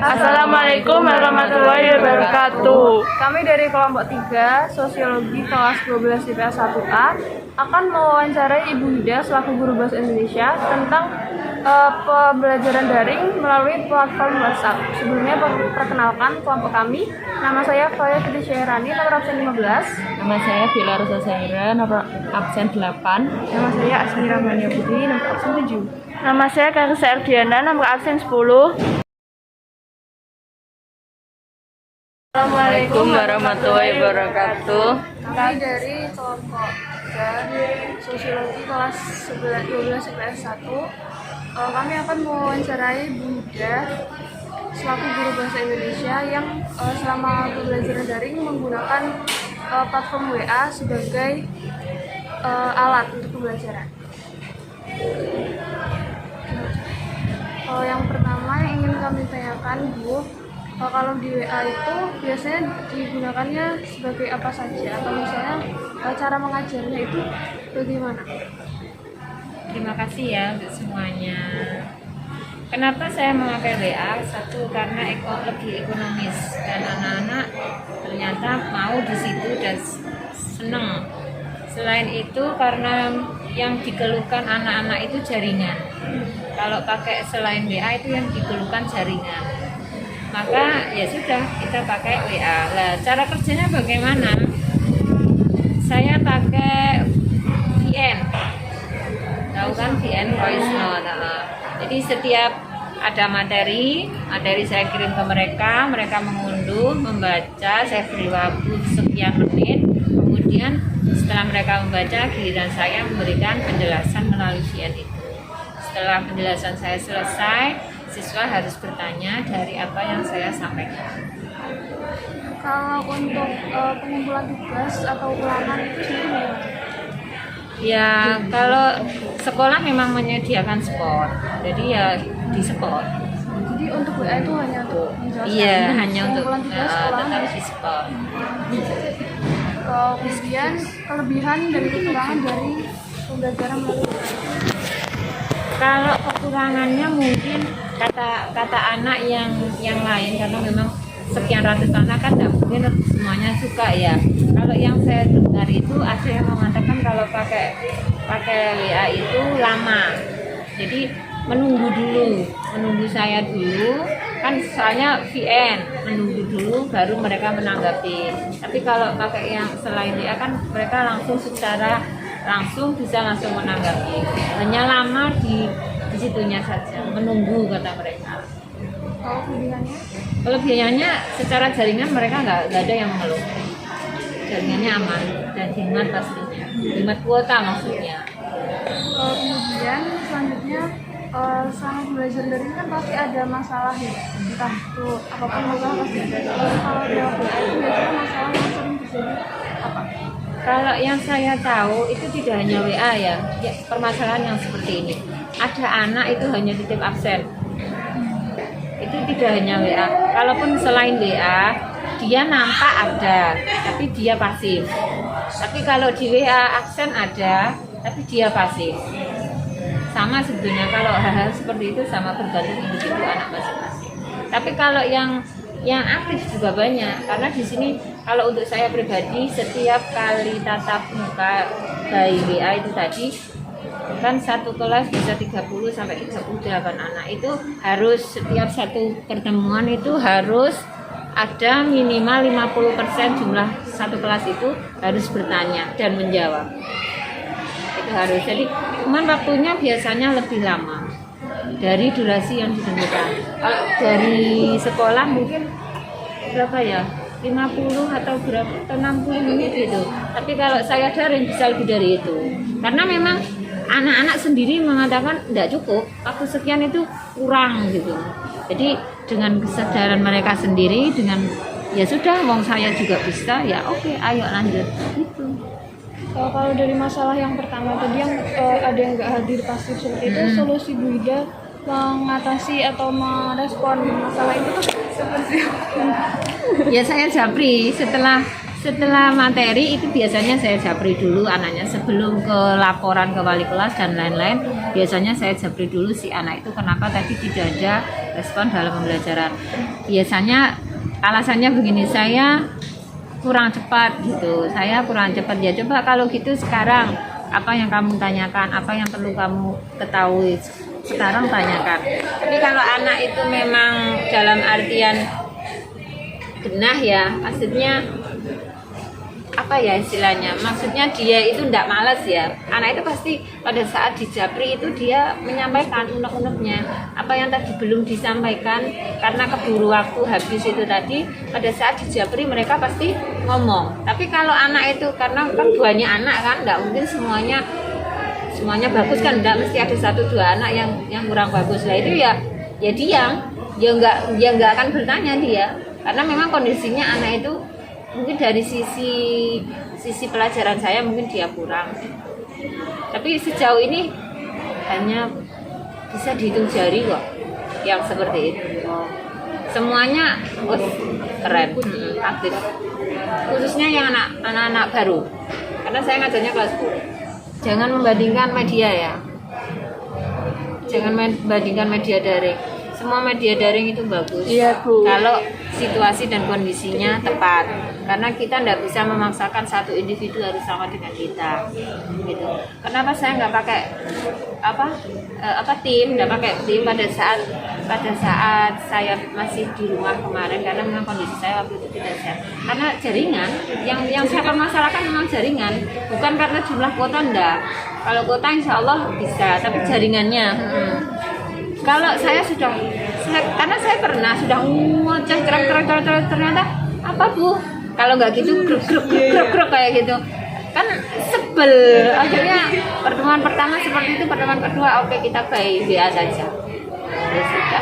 Assalamualaikum warahmatullahi wabarakatuh. Kami dari kelompok 3 Sosiologi kelas 12 IPS 1A akan mewawancarai Ibu Hida selaku guru bahasa Indonesia tentang pembelajaran daring melalui platform WhatsApp. Sebelumnya perkenalkan kelompok kami. Nama saya Faya Fitri Syairani, nomor absen 15. Nama saya Bila Rosa Zaira, nomor absen 8. Nama saya Asmira Mania Putri, nomor absen 7. Nama saya Karisa Erdiana, nomor absen 10. Assalamualaikum warahmatullahi wabarakatuh. Kami dari kelompok 3 Sosiologi kelas 12 IPS 1. Kami akan mewawancarai Bu Hida selaku guru bahasa Indonesia yang selama pembelajaran daring menggunakan platform WA sebagai alat untuk pembelajaran. Yang pertama yang ingin kami tanyakan, Bu, kalau di WA itu biasanya digunakannya sebagai apa saja, atau misalnya cara mengajarnya itu bagaimana? Terima kasih ya untuk semuanya. Kenapa saya memakai WA? Satu, karena lebih ekonomis dan anak-anak ternyata mau di situ dan senang. Selain itu karena yang dikeluhkan anak-anak itu jaringan. Kalau pakai selain WA itu yang dikeluhkan jaringan. Maka ya sudah, kita pakai WA. Lah, cara kerjanya bagaimana? Saya pakai VN. Tahu kan VN, voice note. Jadi setiap ada materi saya kirim ke mereka mengunduh, membaca, saya beri waktu sekian menit. Kemudian setelah mereka membaca, giliran saya memberikan penjelasan melalui VN itu. Setelah penjelasan saya selesai, siswa harus bertanya dari apa yang saya sampaikan. Kalau untuk pengumpulan tugas atau ulangan itu sendiri gimana? Ya, kalau sekolah memang menyediakan sport, jadi ya di sport. Jadi untuk WA itu hanya untuk menjelaskan. Iya, hanya untuk pengumpulan tugas ulangan. tetap di sport. Kemudian kelebihan dan kekurangan dari pembelajaran melalui WA. Kalau kekurangannya mungkin kata anak yang lain, karena memang sekian ratus anak kan tidak mungkin semuanya suka ya. Kalau yang saya dengar itu ada yang mengatakan kalau pakai WA itu lama, jadi menunggu saya dulu kan, soalnya VN menunggu dulu baru mereka menanggapi. Tapi kalau pakai yang selain WA kan mereka bisa langsung menanggapi, hanya lama di situnya saja, menunggu kata mereka. Kalau Kelebihannya secara jaringan mereka nggak ada yang mengeluh, jaringannya aman dan hemat pastinya, hemat kuota maksudnya. Kemudian selanjutnya selama belajar daring kan pasti ada masalah ya, entah itu apapun masalah pasti ada. Kalau lewat WA itu biasanya masalah yang sering terjadi apa? Kalau yang saya tahu itu tidak hanya WA ya, permasalahan yang seperti ini. Ada anak itu hanya titip absen. Itu tidak hanya WA. Kalaupun selain WA, dia nampak ada, tapi dia pasif. Tapi kalau di WA absen ada, tapi dia pasif. Sama sebetulnya kalau hal-hal seperti itu sama bergantung individu anak masing-masing. Tapi kalau yang aktif juga banyak, karena di sini kalau untuk saya pribadi setiap kali tatap muka by WA itu tadi kan satu kelas bisa 30 sampai 38 anak, itu harus setiap satu pertemuan itu harus ada minimal 50% jumlah satu kelas itu harus bertanya dan menjawab. Itu harus. Jadi cuman waktunya biasanya lebih lama dari durasi yang ditentukan. Kalau dari sekolah mungkin berapa ya? 50 atau berapa atau 60 menit gitu. Tapi kalau saya daring bisa lebih dari itu. Karena memang anak-anak sendiri mengatakan tidak cukup, waktu sekian itu kurang gitu. Jadi dengan kesadaran mereka sendiri, dengan ya sudah, wong saya juga bisa, ya oke, ayo lanjut gitu. Kalau dari masalah yang pertama tadi yang ada yang nggak hadir pasif seperti itu, solusi Bu Hida mengatasi atau merespon masalah itu tuh seperti apa? Ya saya japri setelah materi itu biasanya saya japri dulu anaknya sebelum ke laporan ke wali kelas dan lain-lain. biasanya saya japri dulu si anak itu kenapa tadi tidak ada respon dalam pembelajaran. Biasanya alasannya begini, saya kurang cepat gitu, saya kurang cepat. Ya coba kalau gitu sekarang apa yang kamu tanyakan, apa yang perlu kamu ketahui sekarang tanyakan. Tapi kalau anak itu memang dalam artian genah ya, maksudnya apa ya istilahnya, maksudnya dia itu tidak malas ya, anak itu pasti pada saat dijapri itu dia menyampaikan unek-uneknya apa yang tadi belum disampaikan karena keburu waktu habis itu tadi, pada saat dijapri mereka pasti ngomong. Tapi kalau anak itu karena kan banyak anak kan, nggak mungkin semuanya bagus kan, nggak mesti ada 1-2 anak yang kurang bagus lah, itu ya diam, dia nggak akan bertanya dia, karena memang kondisinya anak itu mungkin dari sisi pelajaran saya mungkin dia kurang. Tapi sejauh ini hanya bisa dihitung jari kok yang seperti itu. Semuanya keren, aktif. Khususnya yang anak-anak baru. Karena saya ngajarnya kelas 10. Jangan membandingkan media ya. Jangan membandingkan media daring. Semua media daring itu bagus. Iya, Bu. Kalau situasi dan kondisinya tepat. Karena kita tidak bisa memaksakan satu individu harus sama dengan kita. Gitu. Kenapa saya nggak pakai tim? Nggak pakai tim pada saat saya masih di rumah kemarin, karena memang kondisi saya waktu itu tidak sehat. Karena jaringan yang saya permasalahkan memang jaringan, bukan karena jumlah kuota enggak. Kalau kuota insya Allah bisa, tapi jaringannya. Kalau karena saya pernah sudah ngoceh ternyata apa Bu? Kalau nggak gitu gruk kayak gitu kan sebel. Akhirnya pertemuan pertama seperti itu, pertemuan kedua oke kita by WA saja. Ya sudah,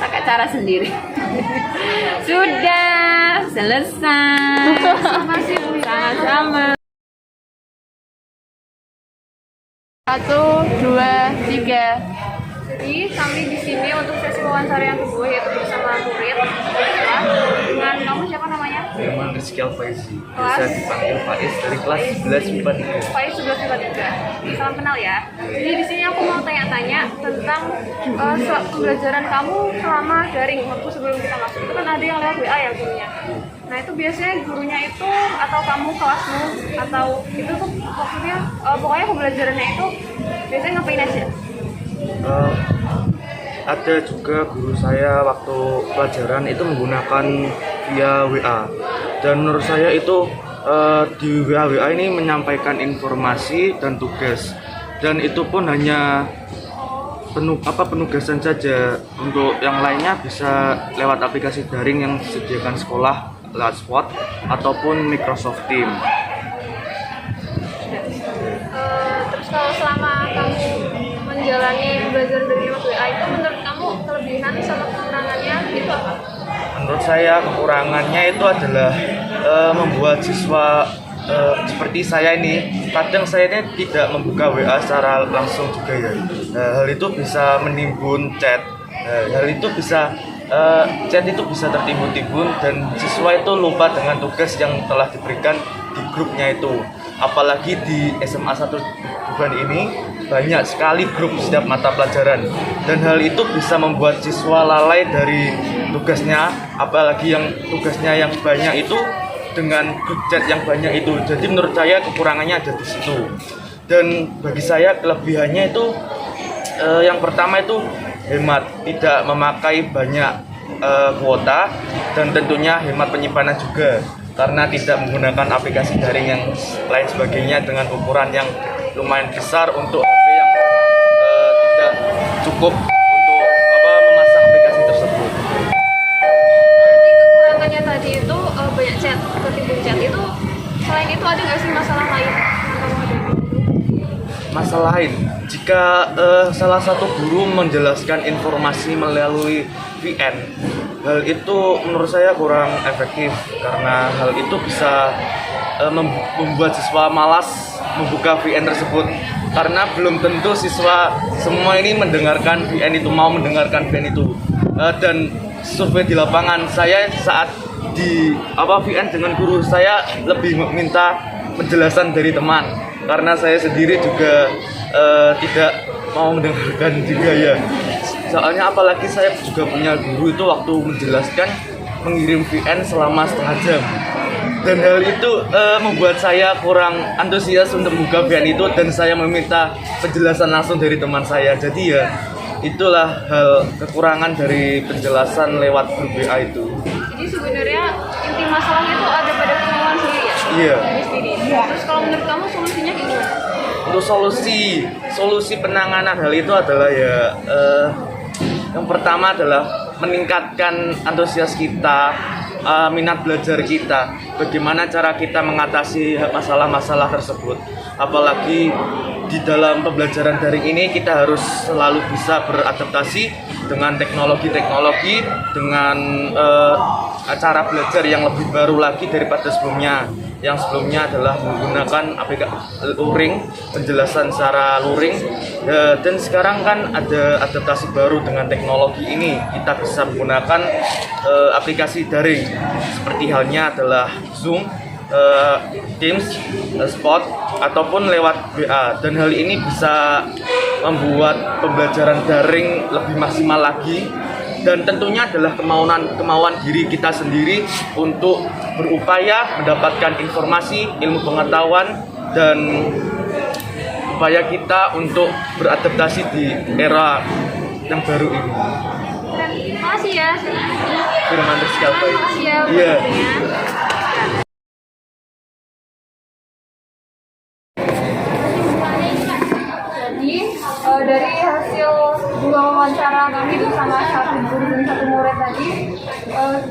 pakai cara sendiri. Sudah selesai. Sama sih Bu. Sama-sama. 1, 2, 3. Jadi kami di sini untuk sesi wawancara yang kedua, yaitu bersama murid dengan kamu siapa namanya? Firman Rizky Alfaizi, Kelas? bisa dipanggil Faiz dari kelas 11 IPA 3. Faiz 1153. Salam kenal ya. Jadi di sini aku mau tanya-tanya tentang pembelajaran kamu selama daring waktu sebelum kita masuk. Itu kan ada yang lewat WA ya gurunya. Nah itu biasanya gurunya itu atau kamu kelasmu atau itu tuh maksudnya pokoknya pembelajarannya itu biasanya ngapain aja? Ada juga guru saya waktu pelajaran itu menggunakan via WA, dan menurut saya itu di WA ini menyampaikan informasi dan tugas, dan itu pun hanya penugasan saja. Untuk yang lainnya bisa lewat aplikasi daring yang disediakan sekolah, lewat Spot ataupun Microsoft Teams. Terus kalau selama kamu menjalani pembelajaran dari lewat WA itu, menurut kamu kelebihan sama kekurangannya itu apa? Menurut saya kekurangannya itu adalah membuat siswa seperti saya ini, kadang saya ini tidak membuka WA secara langsung juga ya. Hal itu bisa menimbun chat. Hal itu bisa chat itu bisa tertimbun-timbun dan siswa itu lupa dengan tugas yang telah diberikan di grupnya itu. Apalagi di SMA 1 Tuban ini banyak sekali grup setiap mata pelajaran, dan hal itu bisa membuat siswa lalai dari tugasnya, apalagi yang tugasnya yang banyak itu dengan grup chat yang banyak itu. Jadi menurut saya kekurangannya ada di situ. Dan bagi saya kelebihannya itu yang pertama itu hemat, tidak memakai banyak kuota, dan tentunya hemat penyimpanan juga karena tidak menggunakan aplikasi daring yang lain sebagainya dengan ukuran yang lumayan besar untuk HP yang tidak cukup untuk memasang aplikasi tersebut. Nanti kekurangannya tadi itu banyak chat, ketimbun chat itu. Selain itu ada nggak sih masalah lain yang kamu hadapi? Masalah lain, jika salah satu guru menjelaskan informasi melalui VN, hal itu menurut saya kurang efektif karena hal itu bisa membuat siswa malas membuka VN tersebut, karena belum tentu siswa semua ini mendengarkan VN itu, mau mendengarkan VN itu. Dan survei di lapangan saya saat di VN dengan guru, saya lebih meminta penjelasan dari teman, karena saya sendiri juga tidak mau mendengarkan juga ya. Soalnya apalagi saya juga punya guru itu waktu menjelaskan mengirim VN selama setengah jam. Dan hal itu membuat saya kurang antusias untuk buka VN itu, dan saya meminta penjelasan langsung dari teman saya. Jadi ya itulah hal kekurangan dari penjelasan lewat grup WA itu. Jadi sebenarnya inti masalahnya itu ada pada kemauan sendiri ya? Iya. Diri sendiri. Terus kalau menurut kamu solusinya gimana? Untuk solusi penanganan hal itu adalah ya yang pertama adalah meningkatkan antusias kita, minat belajar kita, bagaimana cara kita mengatasi masalah-masalah tersebut. Apalagi di dalam pembelajaran daring ini kita harus selalu bisa beradaptasi dengan teknologi-teknologi, dengan cara belajar yang lebih baru lagi daripada sebelumnya. Yang sebelumnya adalah menggunakan aplikasi luring, penjelasan secara luring, dan sekarang kan ada adaptasi baru dengan teknologi ini. Kita bisa menggunakan aplikasi daring, seperti halnya adalah Zoom, Teams, Spot, ataupun lewat WA. Dan hal ini bisa membuat pembelajaran daring lebih maksimal lagi, dan tentunya adalah kemauan diri kita sendiri untuk berupaya mendapatkan informasi, ilmu pengetahuan, dan upaya kita untuk beradaptasi di era yang baru ini. Terima kasih ya. Firman sekali. Terima kasih ya. Iya. Jadi dari hasil 2 wawancara kami bersama 1 guru dan 1 murid tadi,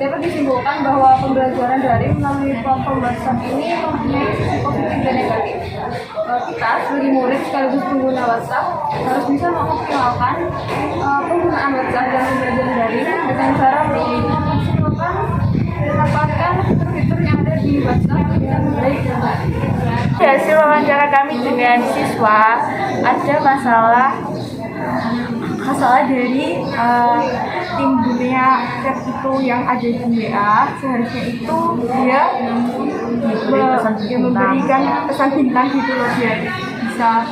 dapat disimpulkan bahwa pembelajaran daring melalui platform WhatsApp ini mempunyai sisi positif dan negatif. Kita sebagai murid sekaligus pengguna WhatsApp harus bisa mengoptimalkan penggunaan WhatsApp dan pembelajaran daring dengan cara memaksimalkan dan mendapatkan fitur-fitur yang ada di WhatsApp dengan baik dan baik. Hasil wawancara kami dengan siswa, ada masalah dari tim dunia chat itu yang ada di WA. Seharusnya itu dia memberikan pesan bintang gitu loh, biar bisa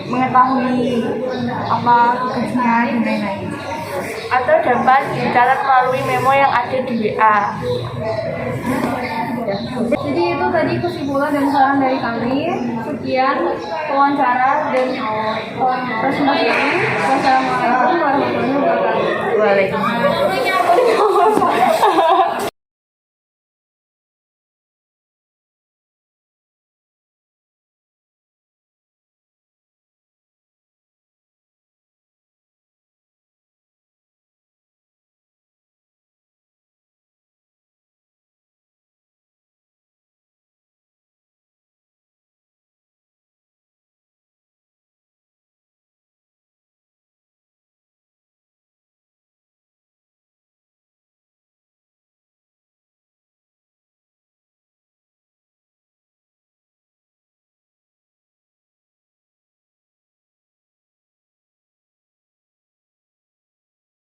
mengetahui apa tugasnya dan lain-lain, atau dapat dicatat melalui memo yang ada di WA. Jadi itu tadi kesimpulan dan saran dari kami. Sekian wawancara dan presentasi ini. Wassalamualaikum warahmatullahi wabarakatuh. Waalaikumsalam.